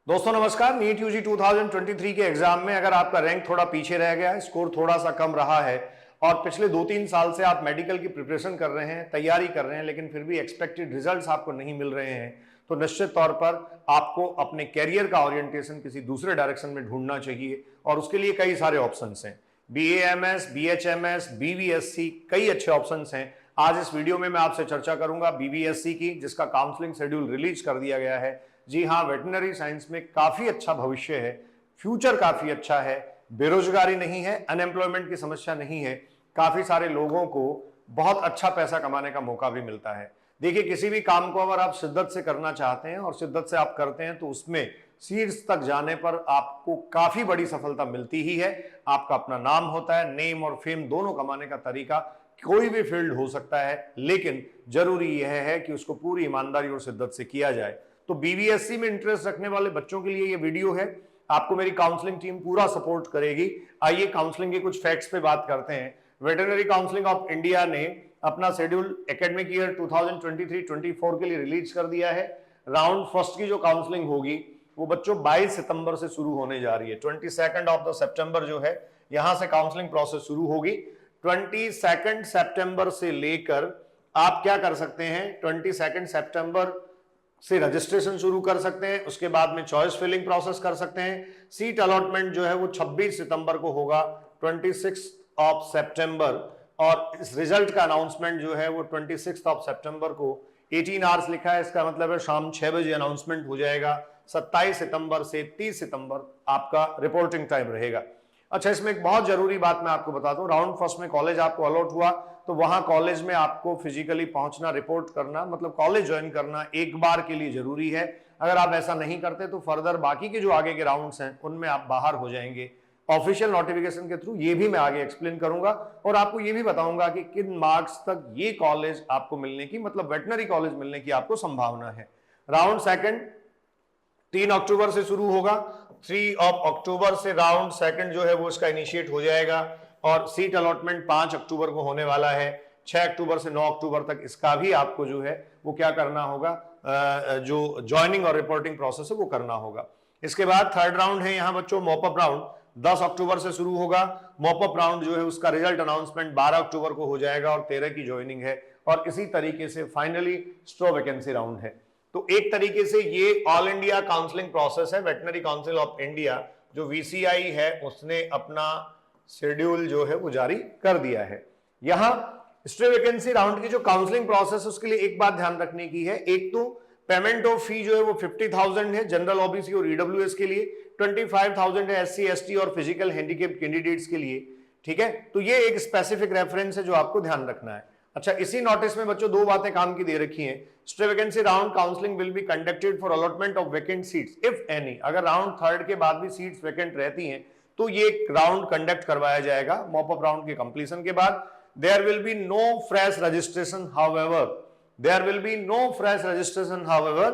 दोस्तों नमस्कार। NEET UG 2023 के एग्जाम में अगर आपका रैंक थोड़ा पीछे रह गया है, स्कोर थोड़ा सा कम रहा है और पिछले 2-3 साल से आप मेडिकल की प्रिपरेशन कर रहे हैं, तैयारी कर रहे हैं, लेकिन फिर भी एक्सपेक्टेड रिजल्ट्स आपको नहीं मिल रहे हैं, तो निश्चित तौर पर आपको अपने कैरियर का ओरिएंटेशन किसी दूसरे डायरेक्शन में ढूंढना चाहिए और उसके लिए कई सारे ऑप्शंस हैं। BAMS, BHMS, BVSC, कई अच्छे ऑप्शंस हैं। आज इस वीडियो में मैं आपसे चर्चा करूंगा BVSC की, जिसका काउंसलिंग शेड्यूल रिलीज कर दिया गया है। जी हाँ, वेटनरी साइंस में काफी अच्छा भविष्य है, फ्यूचर काफी अच्छा है, बेरोजगारी नहीं है, अनएम्प्लॉयमेंट की समस्या नहीं है, काफी सारे लोगों को बहुत अच्छा पैसा कमाने का मौका भी मिलता है। देखिए, किसी भी काम को अगर आप शिद्दत से करना चाहते हैं और शिद्दत से आप करते हैं तो उसमें शीर्ष तक जाने पर आपको काफी बड़ी सफलता मिलती ही है। आपका अपना नाम होता है, नेम और फेम दोनों कमाने का तरीका कोई भी फील्ड हो सकता है, लेकिन जरूरी यह है कि उसको पूरी ईमानदारी और शिद्दत से किया जाए। तो बीवीएससी में इंटरेस्ट रखने वाले बच्चों के लिए ये वीडियो है। आपको मेरी काउंसलिंग टीम पूरा सपोर्ट करेगी। आइए काउंसलिंग के कुछ फैक्ट्स पे बात करते हैं। वेटरनरी काउंसलिंग ऑफ इंडिया ने अपना शेड्यूल एकेडमिक ईयर 2023-24 के लिए रिलीज कर दिया है। राउंड फर्स्ट की जो काउंसलिंग होगी वो बच्चों 22 सितंबर से शुरू होने जा रही है। 22 ऑफ द सितंबर जो है, यहां से काउंसलिंग प्रोसेस शुरू होगी। 22 सितंबर से लेकर आप क्या कर सकते हैं, 22 सितंबर से रजिस्ट्रेशन शुरू कर सकते हैं। उसके बाद में चॉइस फिलिंग प्रोसेस कर सकते हैं। सीट अलॉटमेंट जो है वो 26 सितंबर को होगा, 26 सितंबर, और इस रिजल्ट का अनाउंसमेंट जो है वो 26 सितंबर को 18 आवर्स लिखा है, इसका मतलब है शाम 6 बजे अनाउंसमेंट हो जाएगा। 27 सितंबर से 30 सितंबर आपका रिपोर्टिंग टाइम रहेगा। अच्छा, इसमें एक बहुत जरूरी बात मैं आपको बता दूं, राउंड फर्स्ट में कॉलेज आपको अलॉट हुआ तो वहां कॉलेज में आपको फिजिकली पहुंचना, रिपोर्ट करना, मतलब कॉलेज ज्वाइन करना एक बार के लिए जरूरी है। अगर आप ऐसा नहीं करते तो फर्दर बाकी के जो आगे के राउंड्स हैं उनमें आप बाहर हो जाएंगे। ऑफिशियल नोटिफिकेशन के थ्रू ये भी मैं आगे एक्सप्लेन करूंगा और आपको ये भी बताऊंगा कि किन मार्क्स तक ये कॉलेज आपको मिलने की, मतलब वेटनरी कॉलेज मिलने की आपको संभावना है। राउंड सेकंड 3 अक्टूबर से शुरू होगा। 3 अक्टूबर से राउंड सेकंड जो है वो इसका इनिशिएट हो जाएगा और सीट अलॉटमेंट 5 अक्टूबर को होने वाला है। 6 अक्टूबर से 9 अक्टूबर तक इसका भी आपको जो है वो क्या करना होगा, जो ज्वाइनिंग और रिपोर्टिंग प्रोसेस है वो करना होगा। इसके बाद थर्ड राउंड है यहाँ बच्चों मॉपअप राउंड, 10 अक्टूबर से शुरू होगा। मॉपअप राउंड जो है उसका रिजल्ट अनाउंसमेंट 12 अक्टूबर को हो जाएगा और 13 की ज्वाइनिंग है। और इसी तरीके से फाइनली स्ट्रो वैकेंसी राउंड है। तो एक तरीके से ये ऑल इंडिया काउंसलिंग प्रोसेस है। वेटनरी काउंसिल ऑफ इंडिया जो वीसीआई है उसने अपना शेड्यूल जो है वो जारी कर दिया है। यहां स्ट्रे वैकेंसी राउंड की जो काउंसलिंग प्रोसेस है उसके लिए एक बात ध्यान रखने की है। एक तो पेमेंट ऑफ फी जो है वो 50,000 है जनरल ओबीसी और ईडब्ल्यूएस के लिए, 25,000 है एससी एसटी और फिजिकल हैंडीकैप कैंडिडेट्स के लिए। ठीक है, तो ये एक स्पेसिफिक रेफरेंस है जो आपको ध्यान रखना है। अच्छा, इसी नोटिस में बच्चों दो बातें काम की दे रखी हैं। Stray vacancy round counselling will be conducted for allotment of vacant seats if any. अगर राउंड थर्ड के बाद भी सीट्स वैकेंट रहती हैं तो ये राउंड कंडक्ट करवाया जाएगा मॉपअप राउंड के कंप्लीशन के बाद। There will be no fresh registration however, there will be no fresh registration however.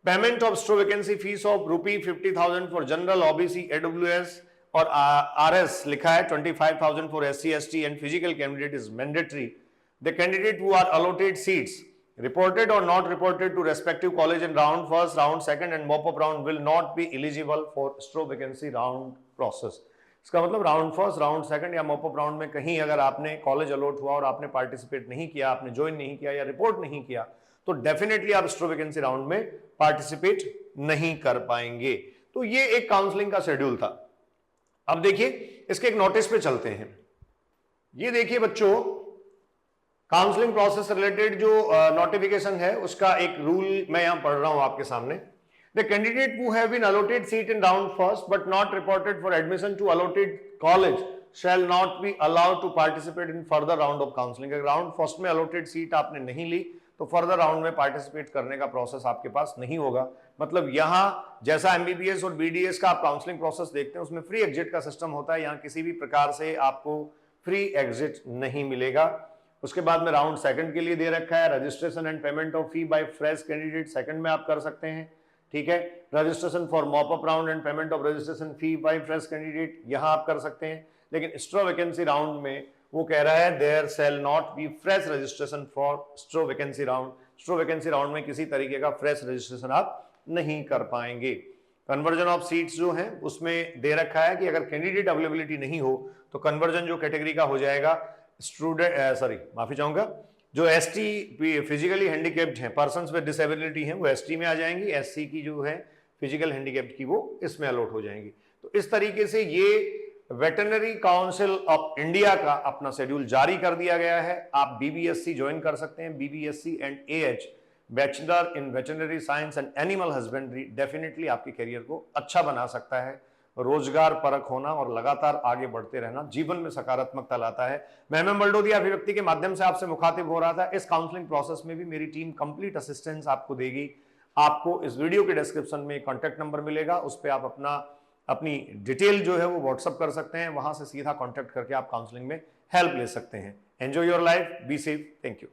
Payment of stray vacancy fee of ₹50,000 for general OBC EWS और आरएस लिखा है, 25,000 for SC ST and physical candidate is mandatory. The candidate who are allotted seats reported or not reported to respective college in round first, round second and mop-up round will not be eligible for straw vacancy round process। इसका मतलब round first, round second या mop up round में कहीं अगर आपने college allot हुआ और आपने पार्टिसिपेट नहीं किया, आपने ज्वाइन नहीं किया या रिपोर्ट नहीं किया, तो डेफिनेटली आप स्ट्रो वैकेंसी राउंड में पार्टिसिपेट नहीं कर पाएंगे। तो ये एक काउंसलिंग का शेड्यूल था। अब देखिए इसके एक नोटिस पे चलते हैं। ये देखिए बच्चों, काउंसलिंग प्रोसेस रिलेटेड जो नोटिफिकेशन है उसका एक रूल मैं यहां पढ़ रहा हूं आपके सामने। The candidate who have been allotted seat in round first but not reported for admission to allotted college shall not be allowed to participate in further round of counselling. अगर राउंड फर्स्ट में allotted seat आपने नहीं ली तो further round में participate करने का process आपके पास नहीं होगा। मतलब यहां जैसा एमबीबीएस और बीडीएस का आप काउंसलिंग प्रोसेस देखते हैं उसमें फ्री एग्जिट का सिस्टम होता है, यहां किसी भी प्रकार से आपको फ्री एग्जिट नहीं मिलेगा। उसके बाद में राउंड सेकंड के लिए दे रखा है registration and payment of fee by fresh candidate, second में आप कर सकते हैं। ठीक है, registration for mop up round and payment of registration fee by fresh candidate यहां आप कर सकते हैं। लेकिन स्ट्रो वैकेंसी राउंड में वो कह रहा है there shall not be fresh registration for stray vacancy round. Stray vacancy round में किसी तरीके का फ्रेश रजिस्ट्रेशन आप नहीं कर पाएंगे। कन्वर्जन ऑफ सीट्स जो है उसमें दे रखा है कि अगर कैंडिडेट अवेलेबिलिटी नहीं हो तो कन्वर्जन जो कैटेगरी का हो जाएगा स्टूडेंट माफी चाहूंगा, जो एसटी फिजिकली हैंडीकैप्ड हैं, पर्सन्स विद डिसेबिलिटी हैं, वो एसटी में आ जाएंगी, एससी की जो है फिजिकल हैंडीकैप्ड की वो इसमें अलॉट हो जाएंगी। तो इस तरीके से ये वेटरनरी काउंसिल ऑफ इंडिया का अपना शेड्यूल जारी कर दिया गया है। आप बीबीएससी ज्वाइन कर सकते हैं। BVSc and AH, bachelor in veterinary science and animal husbandry, definitely आपके करियर को अच्छा बना सकता है। रोजगार परक होना और लगातार आगे बढ़ते रहना जीवन में सकारात्मकता लाता है। मैं एमएम बल्डोदिया अभिव्यक्ति के माध्यम से आपसे मुखातिब हो रहा था। इस काउंसलिंग प्रोसेस में भी मेरी टीम कंप्लीट असिस्टेंस आपको देगी। आपको इस वीडियो के डिस्क्रिप्शन में कॉन्टैक्ट नंबर मिलेगा, उस पर आप अपनी डिटेल जो है वो व्हाट्सअप कर सकते हैं, वहां से सीधा कॉन्टैक्ट करके आप काउंसलिंग में हेल्प ले सकते हैं। Enjoy your life, be safe, thank you.